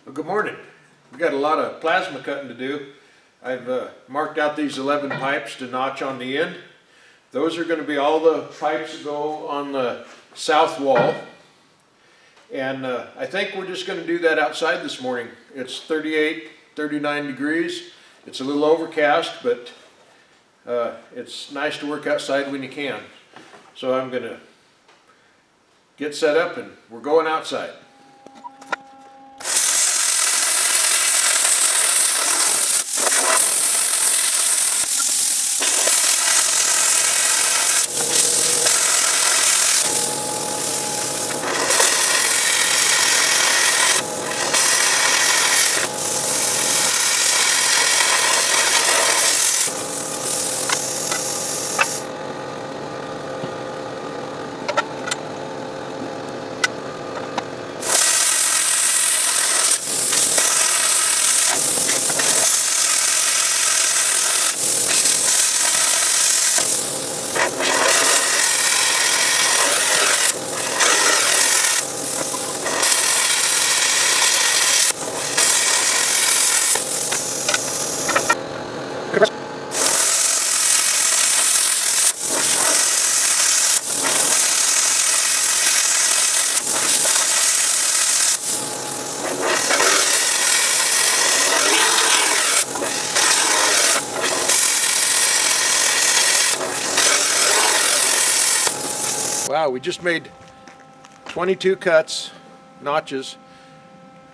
Well, good morning. We've got a lot of plasma cutting to do. I've marked out these 11 pipes to notch on the end. Those are going to be all the pipes that go on the south wall. And I think we're just going to do that outside this morning. It's 38, 39 degrees. It's a little overcast, but it's nice to work outside when you can. So I'm going to get set up and we're going outside. Wow, we just made 22 cuts, notches,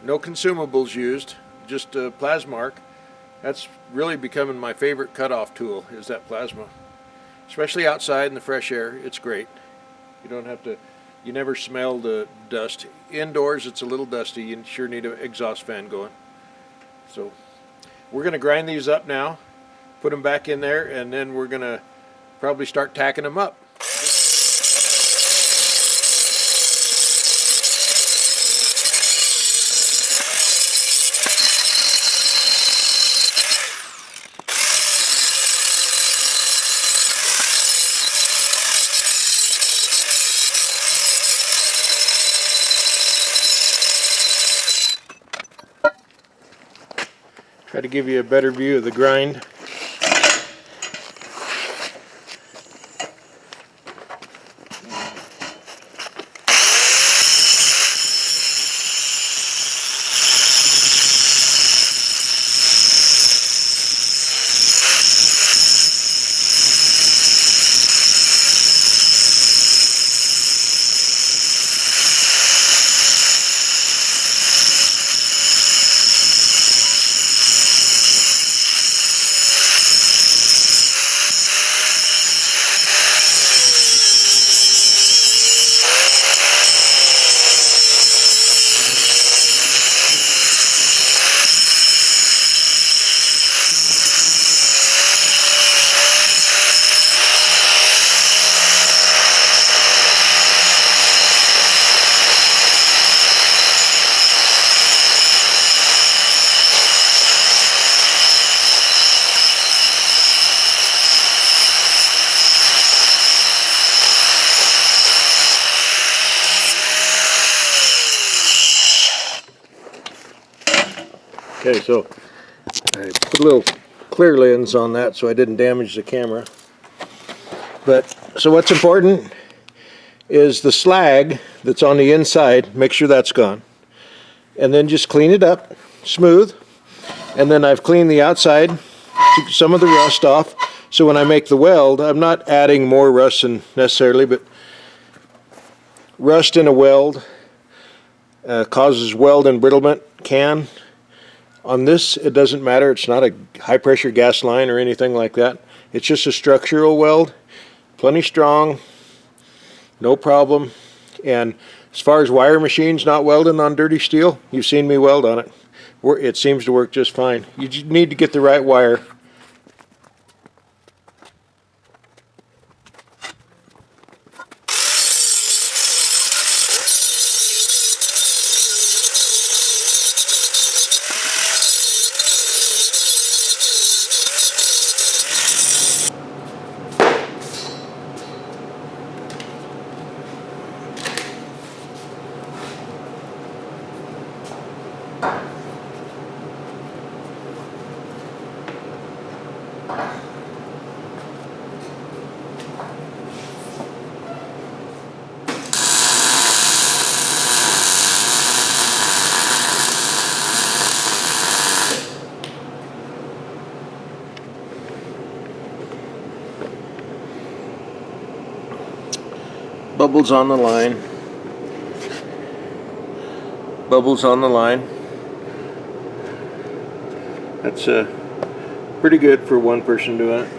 no consumables used, just plasma arc. That's really becoming my favorite cutoff tool, is that plasma. Especially outside in the fresh air, it's great. You don't have to, you never smell the dust. Indoors it's a little dusty, you sure need an exhaust fan going. So we're going to grind these up now, put them back in there, and then we're going to probably start tacking them up. Try to give you a better view of the grind. Okay, so I put a little clear lens on that so I didn't damage the camera. But so what's important is the slag that's on the inside, make sure that's gone. And then just clean it up, smooth. And then I've cleaned the outside, took some of the rust off. So when I make the weld, I'm not adding more rust than necessarily, but rust in a weld causes weld embrittlement, can. On this, it doesn't matter. It's not a high pressure gas line or anything like that. It's just a structural weld, plenty strong, no problem. And as far as wire machines not welding on dirty steel, you've seen me weld on it. It seems to work just fine. You just need to get the right wire. Bubbles on the line. Bubbles on the line. That's pretty good for one person doing it.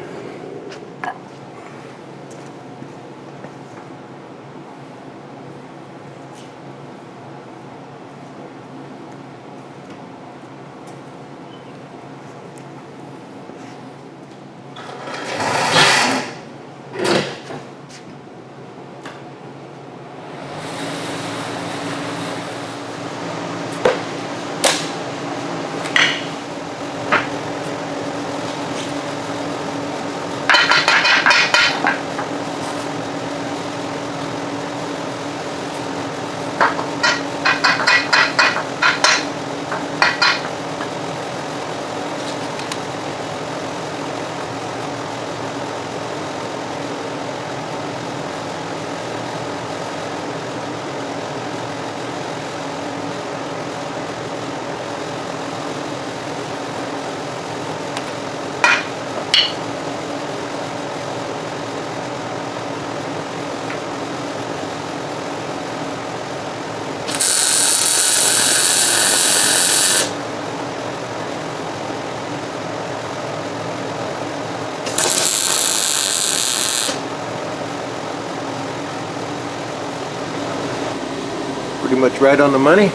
Pretty much right on the money.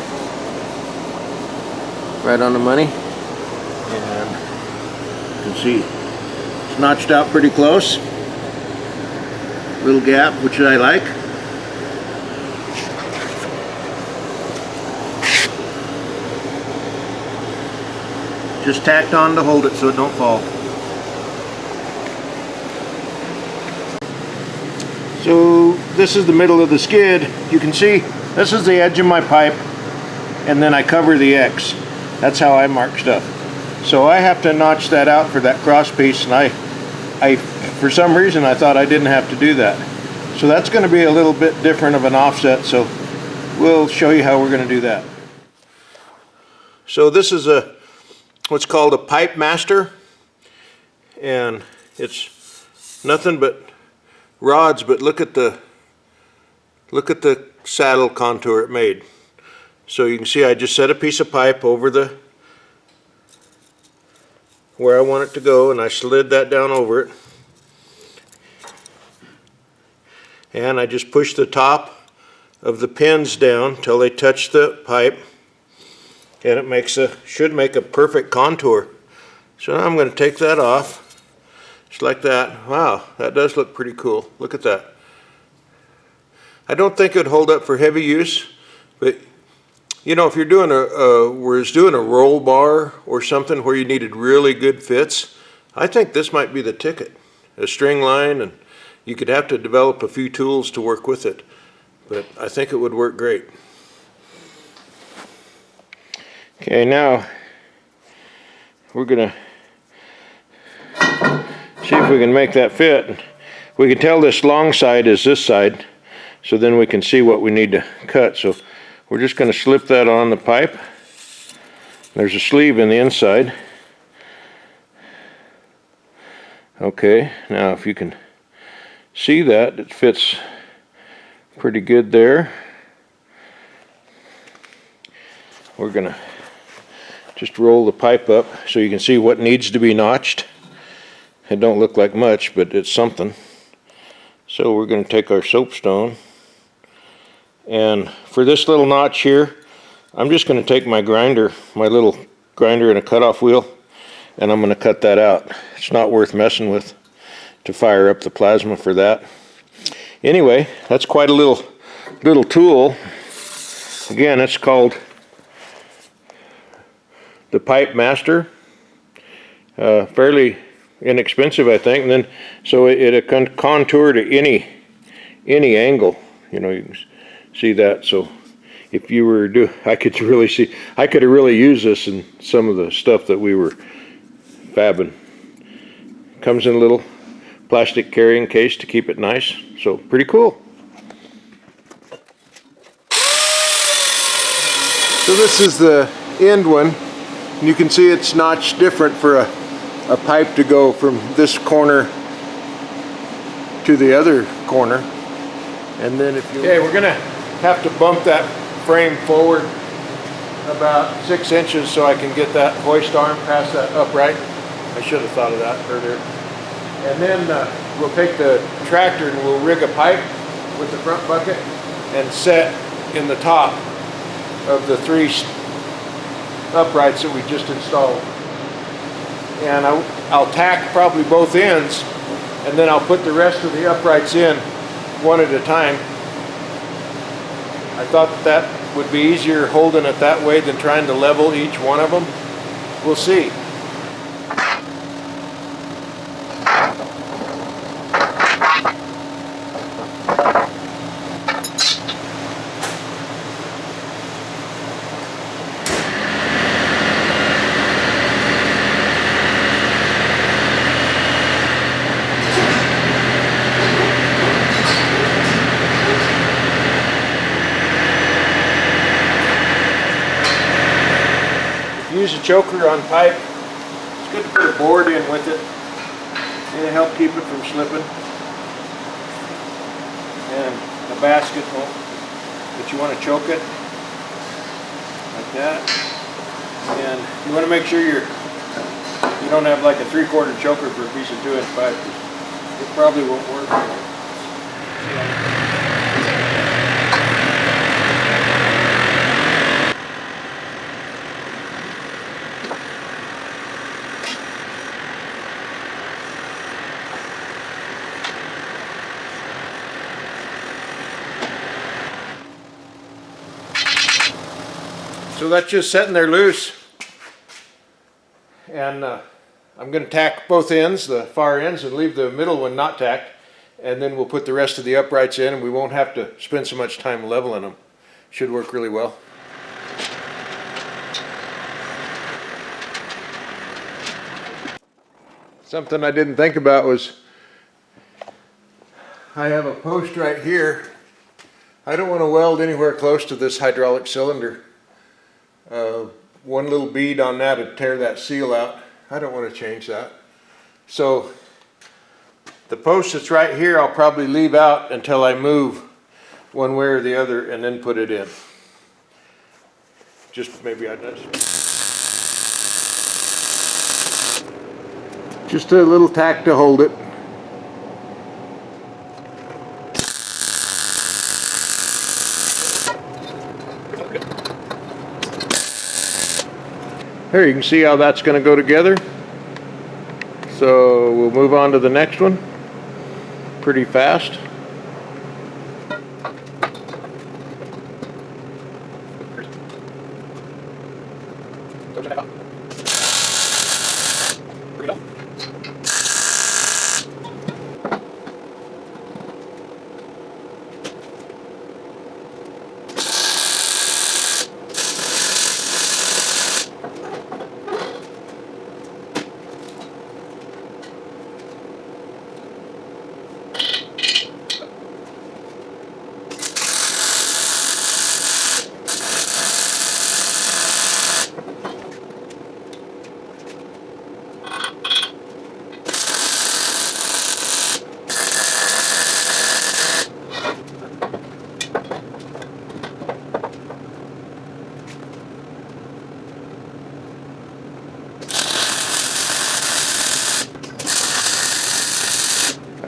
Right on the money. And you can see it's notched out pretty close. Little gap, which I like. Just tacked on to hold it so it don't fall. So this is the middle of the skid. You can see this is the edge of my pipe, and then I cover the X. That's how I mark stuff. So I have to notch that out for that cross piece, and I for some reason I thought I didn't have to do that. So that's going to be a little bit different of an offset, so we'll show you how we're going to do that. So this is what's called a pipe master, and it's nothing but rods, but look at the saddle contour it made. So you can see I just set a piece of pipe over the where I want it to go, and I slid that down over it, and I just push the top of the pins down till they touch the pipe, and it should make a perfect contour. So now I'm going to take that off just like that. Wow, that does look pretty cool. Look at that. I don't think it would hold up for heavy use, but you know, if you're doing a roll bar or something where you needed really good fits, I think this might be the ticket. A string line, and you could have to develop a few tools to work with it, but I think it would work great. Okay, now we're gonna see if we can make that fit. We can tell this long side is this side, so then we can see what we need to cut. So we're just going to slip that on the pipe. There's a sleeve in the inside. Okay, now if you can see that, it fits pretty good there. We're going to just roll the pipe up so you can see what needs to be notched. It don't look like much, but it's something. So we're going to take our soapstone, and for this little notch here, I'm just going to take my grinder, my little grinder and a cutoff wheel, and I'm going to cut that out. It's not worth messing with to fire up the plasma for that. Anyway, that's quite a little tool. Again, it's called the Pipe Master. Fairly inexpensive, I think, and then so it can contour to any angle. You know, you can see that. So if you were I could have really used this in some of the stuff that we were fabbing. Comes in a little plastic carrying case to keep it nice. So pretty cool. So this is the end one, and you can see it's notched different for a pipe to go from this corner to the other corner. And then if you... Okay, we're gonna have to bump that frame forward about 6 inches so I can get that hoist arm past that upright. I should have thought of that earlier. And then we'll take the tractor and we'll rig a pipe with the front bucket and set in the top of the 3 uprights that we just installed. And I'll tack probably both ends, and then I'll put the rest of the uprights in one at a time. I thought that would be easier holding it that way than trying to level each one of them. We'll see. Use a choker on pipe. It's good to put a board in with it. It'll help keep it from slipping. And a basket, but you want to choke it like that. And you want to make sure you don't have like a 3/4 choker for a piece of 2-inch pipe. It probably won't work. So that's just sitting there loose, and I'm going to tack both ends, the far ends, and leave the middle one not tacked, and then we'll put the rest of the uprights in and we won't have to spend so much time leveling them. Should work really well. Something I didn't think about was I have a post right here. I don't want to weld anywhere close to this hydraulic cylinder. One little bead on that would tear that seal out. I don't want to change that. So the post that's right here I'll probably leave out until I move one way or the other and then put it in. Just maybe just a little tack to hold it. Here you can see how that's going to go together. So we'll move on to the next one pretty fast.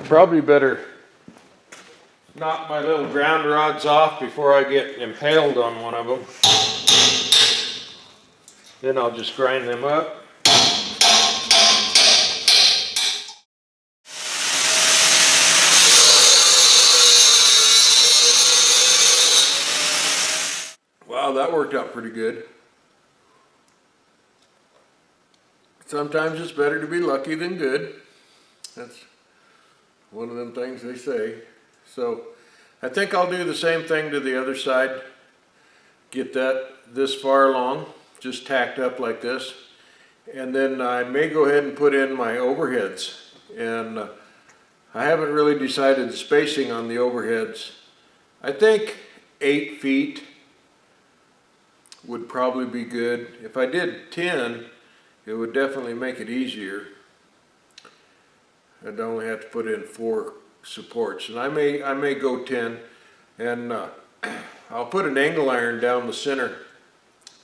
Probably better knock my little ground rods off before I get impaled on one of them. Then I'll just grind them up. Wow, that worked out pretty good. Sometimes it's better to be lucky than good. That's one of them things they say. So I think I'll do the same thing to the other side. Get that this far along, just tacked up like this. And then I may go ahead and put in my overheads. And I haven't really decided the spacing on the overheads. I think 8 feet would probably be good. If I did 10, it would definitely make it easier. I'd only have to put in 4 supports, and I may go 10. And I'll put an angle iron down the center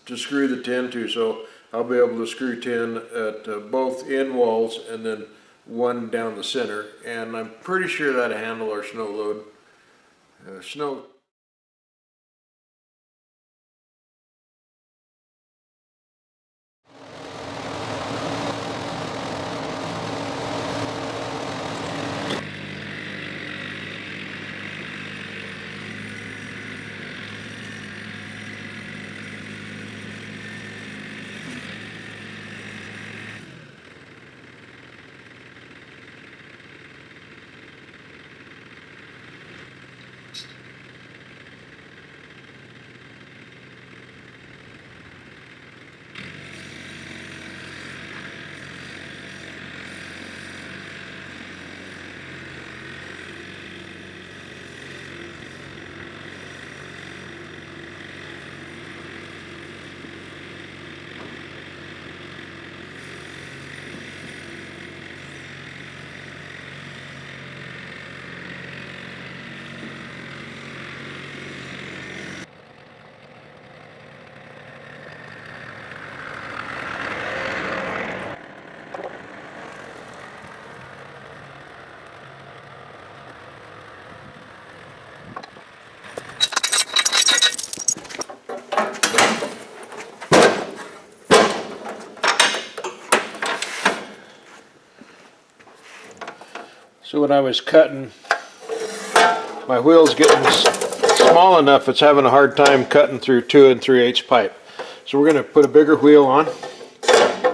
to screw the tin to, so I'll be able to screw tin at both end walls and then one down the center. And I'm pretty sure that'll handle our snow load. Snow. So when I was cutting, my wheel's getting small enough it's having a hard time cutting through 2 3/8 pipe. So we're going to put a bigger wheel on,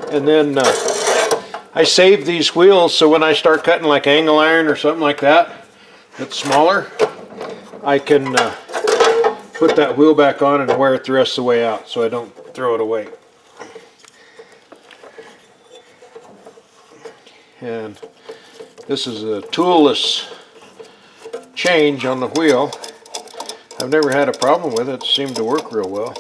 and then I save these wheels so when I start cutting like angle iron or something like that that's smaller, I can put that wheel back on and wear it the rest of the way out so I don't throw it away. And this is a toolless change on the wheel. I've never had a problem with it. It seemed to work real well.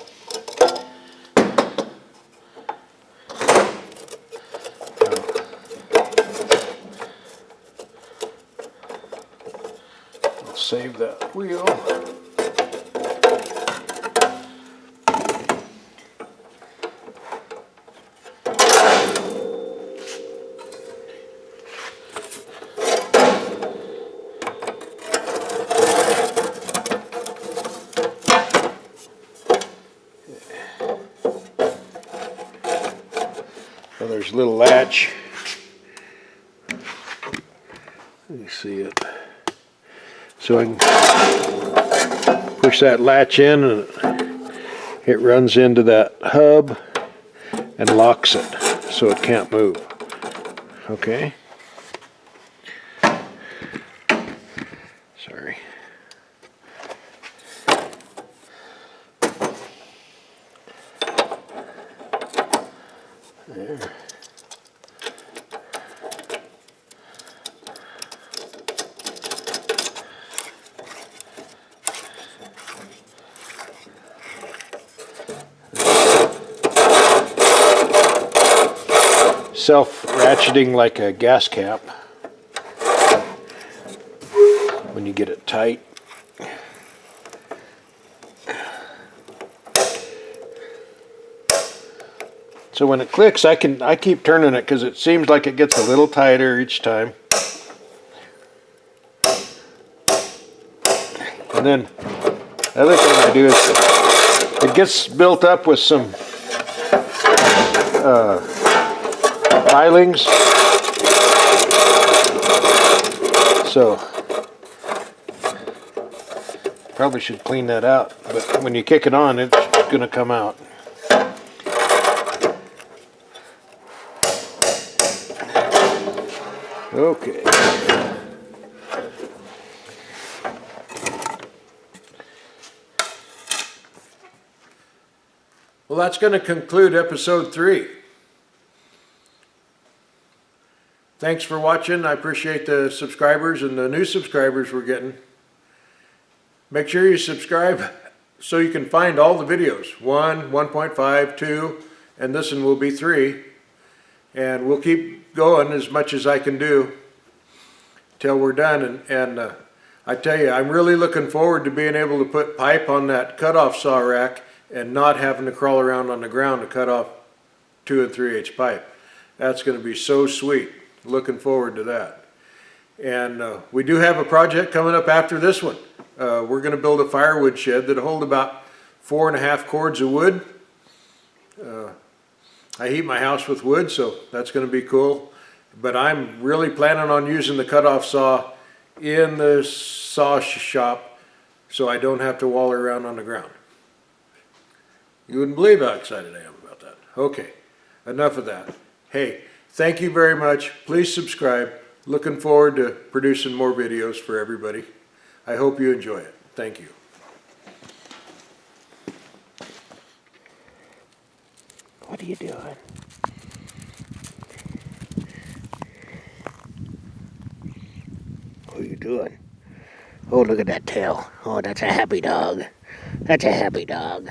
I'll save that wheel. So there's a little latch. Let me see it. So I can push that latch in and it runs into that hub and locks it so it can't move. Okay. Sorry. There. Self-ratcheting like a gas cap when you get it tight. So when it clicks, I keep turning it because it seems like it gets a little tighter each time. And then the other thing I do is it gets built up with some filings. So probably should clean that out, but when you kick it on, it's going to come out. Okay. Well, that's going to conclude episode 3. Thanks for watching. I appreciate the subscribers and the new subscribers we're getting. Make sure you subscribe so you can find all the videos. 1, 1.5, 2, and this one will be 3. And we'll keep going as much as I can do till we're done. And I tell you, I'm really looking forward to being able to put pipe on that cutoff saw rack and not having to crawl around on the ground to cut off 2 and 3/8 pipe. That's going to be so sweet. Looking forward to that. And we do have a project coming up after this one. We're going to build a firewood shed that'll hold about 4.5 cords of wood. I heat my house with wood, so that's going to be cool. But I'm really planning on using the cutoff saw in the saw shop so I don't have to waller around on the ground. You wouldn't believe how excited I am about that. Okay, enough of that. Hey, thank you very much. Please subscribe. Looking forward to producing more videos for everybody. I hope you enjoy it. Thank you. What are you doing? What are you doing? Oh, look at that tail. Oh, that's a happy dog. That's a happy dog.